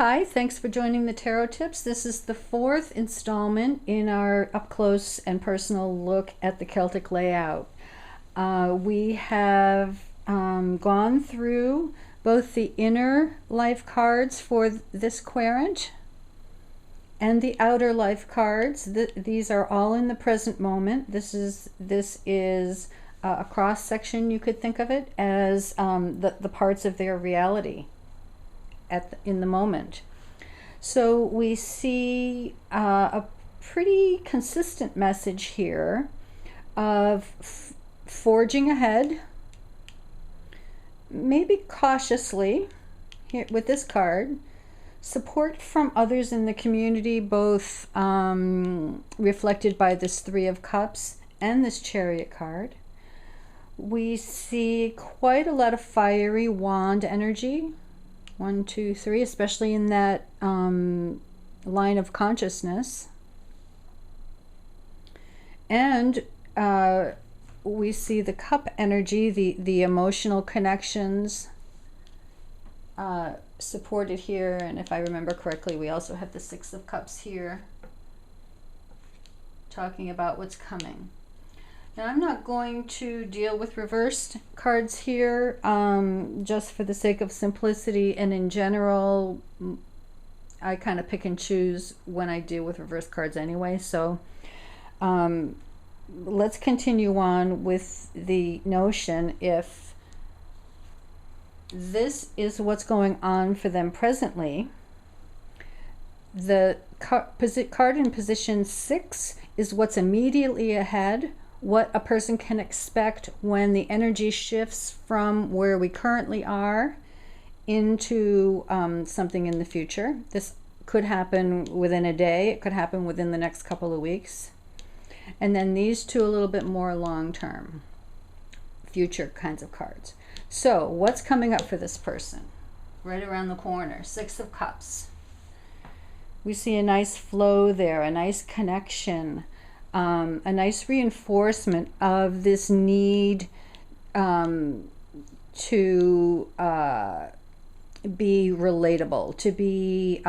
Hi, thanks for joining the Tarot Tips. This is the fourth installment in our up-close and personal look at the Celtic layout. We have gone through both the inner life cards for this querent and the outer life cards. These are all in the present moment. This is a cross section, you could think of it as the parts of their reality in the moment. So we see a pretty consistent message here of forging ahead, maybe cautiously here with this card, support from others in the community, both reflected by this Three of Cups and this Chariot card. We see quite a lot of fiery wand energy. 1, 2, 3, especially in that line of consciousness. And we see the cup energy, the emotional connections supported here. And if I remember correctly, we also have the Six of Cups here, talking about what's coming. Now, I'm not going to deal with reversed cards here, just for the sake of simplicity, and in general, I kind of pick and choose when I deal with reversed cards anyway. So let's continue on with the notion if this is what's going on for them presently. The card in position 6 is what's immediately ahead, what a person can expect when the energy shifts from where we currently are into something in the future. This could happen within a day. It could happen within the next couple of weeks. And then these two a little bit more long-term, future kinds of cards. So what's coming up for this person? Right around the corner, Six of Cups. We see a nice flow there, a nice connection. A nice reinforcement of this need to be relatable, to be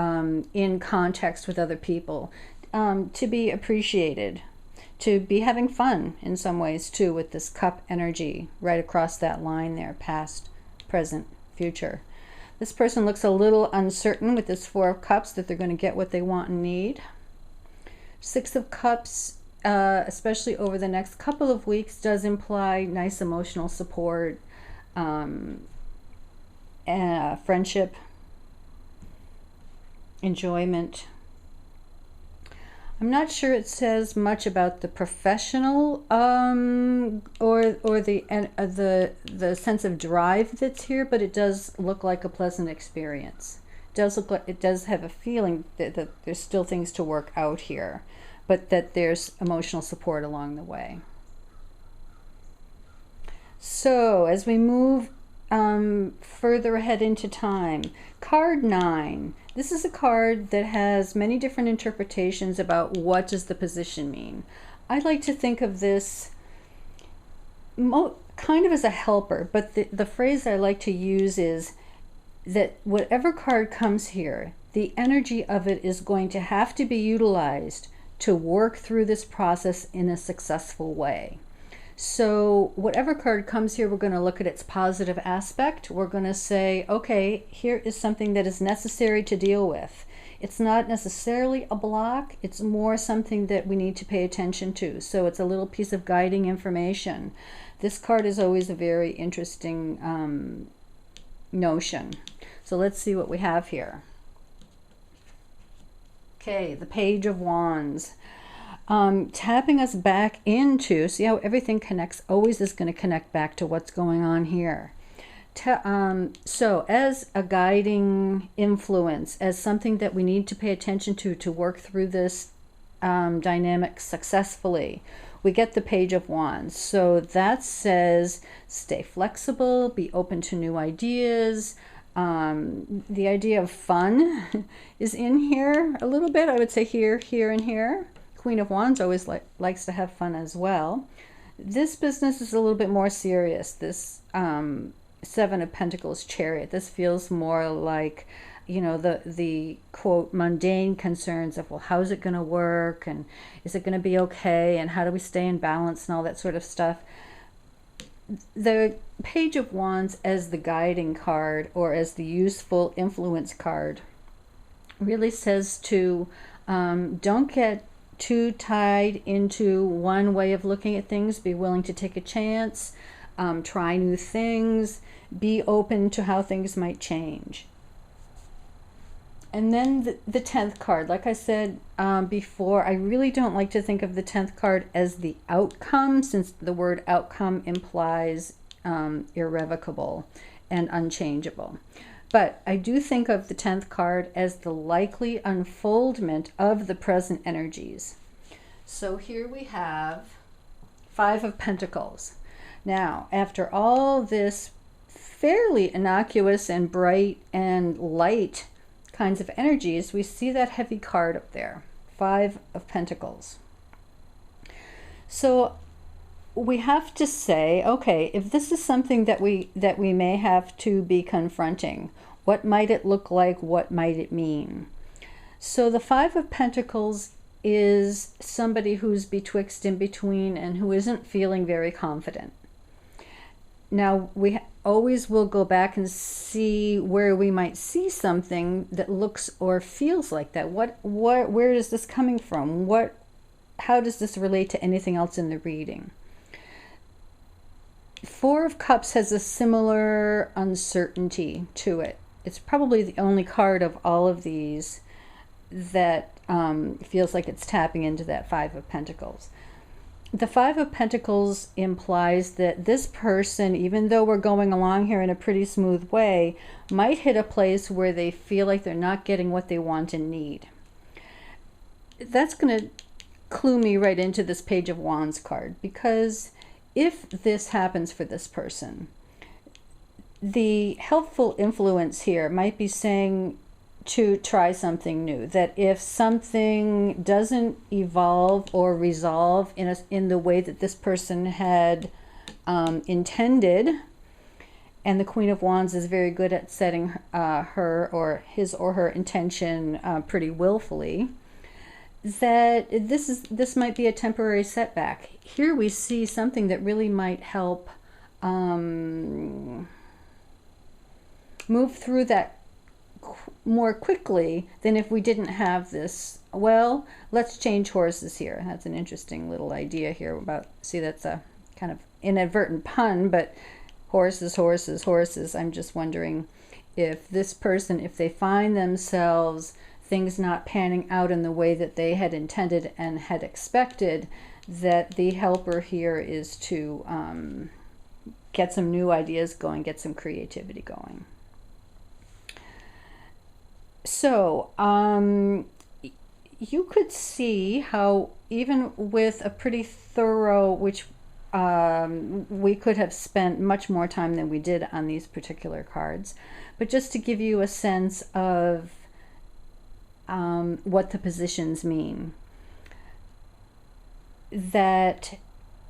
in context with other people, to be appreciated, to be having fun in some ways too, with this cup energy right across that line there, past, present, future. This person looks a little uncertain with this Four of Cups that they're going to get what they want and need. Six of Cups, especially over the next couple of weeks, does imply nice emotional support, friendship, enjoyment. I'm not sure it says much about the professional or the sense of drive that's here, but it does look like a pleasant experience. It does look like, it does have a feeling that there's still things to work out here, but that there's emotional support along the way. So as we move further ahead into time, card 9. This is a card that has many different interpretations about what does the position mean. I like to think of this kind of as a helper, but the phrase I like to use is that whatever card comes here, the energy of it is going to have to be utilized to work through this process in a successful way. So whatever card comes here, we're going to look at its positive aspect. We're going to say, okay, here is something that is necessary to deal with. It's not necessarily a block. It's more something that we need to pay attention to. So it's a little piece of guiding information. This card is always a very interesting notion. So let's see what we have here. Okay, the Page of Wands. Tapping us back into, see how everything connects, always is going to connect back to what's going on here. So as a guiding influence, as something that we need to pay attention to work through this dynamic successfully, we get the Page of Wands. So that says stay flexible, be open to new ideas. The idea of fun is in here a little bit. I would say here, here, and here. Queen of Wands always likes to have fun as well. This business is a little bit more serious. This Seven of Pentacles Chariot. This feels more like you know, the quote mundane concerns of, well, how's it going to work, and is it going to be okay, and how do we stay in balance, and all that sort of stuff. The Page of Wands as the guiding card, or as the useful influence card, really says to don't get too tied into one way of looking at things. Be willing to take a chance, try new things, be open to how things might change. And then the 10th card, like I said before, I really don't like to think of the 10th card as the outcome, since the word outcome implies irrevocable and unchangeable. But I do think of the 10th card as the likely unfoldment of the present energies. So here we have 5 of Pentacles. Now, after all this fairly innocuous and bright and light kinds of energies, we see that heavy card up there, 5 of Pentacles. So we have to say, okay, if this is something that we may have to be confronting, what might it look like? What might it mean? So the 5 of Pentacles is somebody who's betwixt and between, and who isn't feeling very confident. Now, we always will go back and see where we might see something that looks or feels like that. Where is this coming from? How does this relate to anything else in the reading? 4 of Cups has a similar uncertainty to it. It's probably the only card of all of these that feels like it's tapping into that 5 of Pentacles. The 5 of Pentacles implies that this person, even though we're going along here in a pretty smooth way, might hit a place where they feel like they're not getting what they want and need. That's going to clue me right into this Page of Wands card, because if this happens for this person, the helpful influence here might be saying to try something new. That if something doesn't evolve or resolve in the way that this person had intended, and the Queen of Wands is very good at setting her or his or her intention pretty willfully, that this might be a temporary setback. Here we see something that really might help move through that more quickly than if we didn't have this. Well, let's change horses here. That's an interesting little idea here about, see, that's a kind of inadvertent pun, but horses, horses, horses. I'm just wondering if this person, if they find themselves things not panning out in the way that they had intended and had expected, that the helper here is to get some new ideas going, get some creativity going. So you could see how even with a pretty thorough, which we could have spent much more time than we did on these particular cards, but just to give you a sense of what the positions mean, that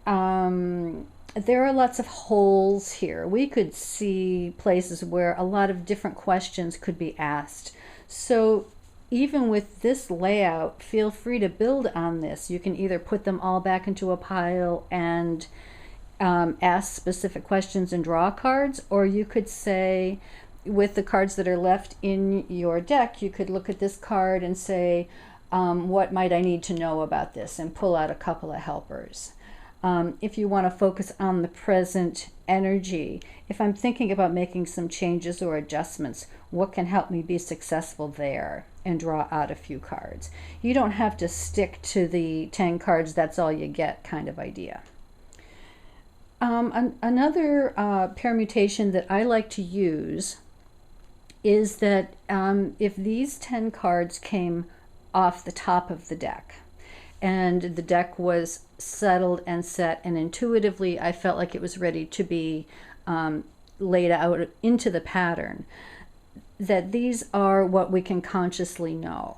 there are lots of holes here. We could see places where a lot of different questions could be asked. So even with this layout, feel free to build on this. You can either put them all back into a pile and ask specific questions and draw cards, or you could say, with the cards that are left in your deck, you could look at this card and say, what might I need to know about this, and pull out a couple of helpers. If you want to focus on the present energy, if I'm thinking about making some changes or adjustments, what can help me be successful there, and draw out a few cards. You don't have to stick to the 10 cards, that's all you get kind of idea. Another permutation that I like to use is that if these 10 cards came off the top of the deck, and the deck was settled and set, and intuitively I felt like it was ready to be laid out into the pattern, that these are what we can consciously know.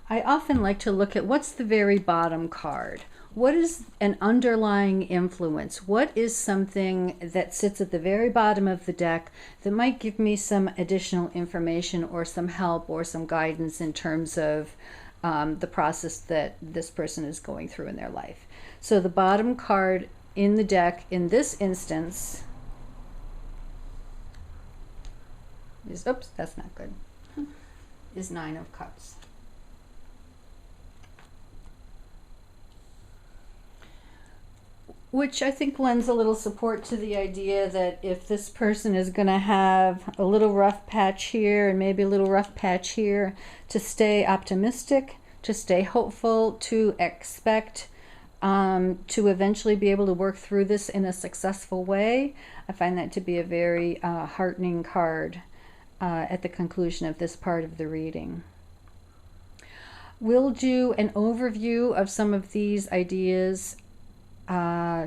I often like to look at what's the very bottom card. What is an underlying influence? What is something that sits at the very bottom of the deck that might give me some additional information or some help or some guidance in terms of the process that this person is going through in their life? So the bottom card in the deck in this instance is, oops, that's not good, is Nine of Cups. Which I think lends a little support to the idea that if this person is going to have a little rough patch here and maybe a little rough patch here, to stay optimistic, to stay hopeful, to expect to eventually be able to work through this in a successful way. I find that to be a very heartening card at the conclusion of this part of the reading. We'll do an overview of some of these ideas,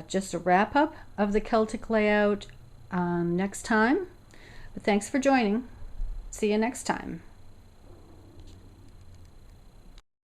just a wrap up of the Celtic layout next time. But thanks for joining. See you next time.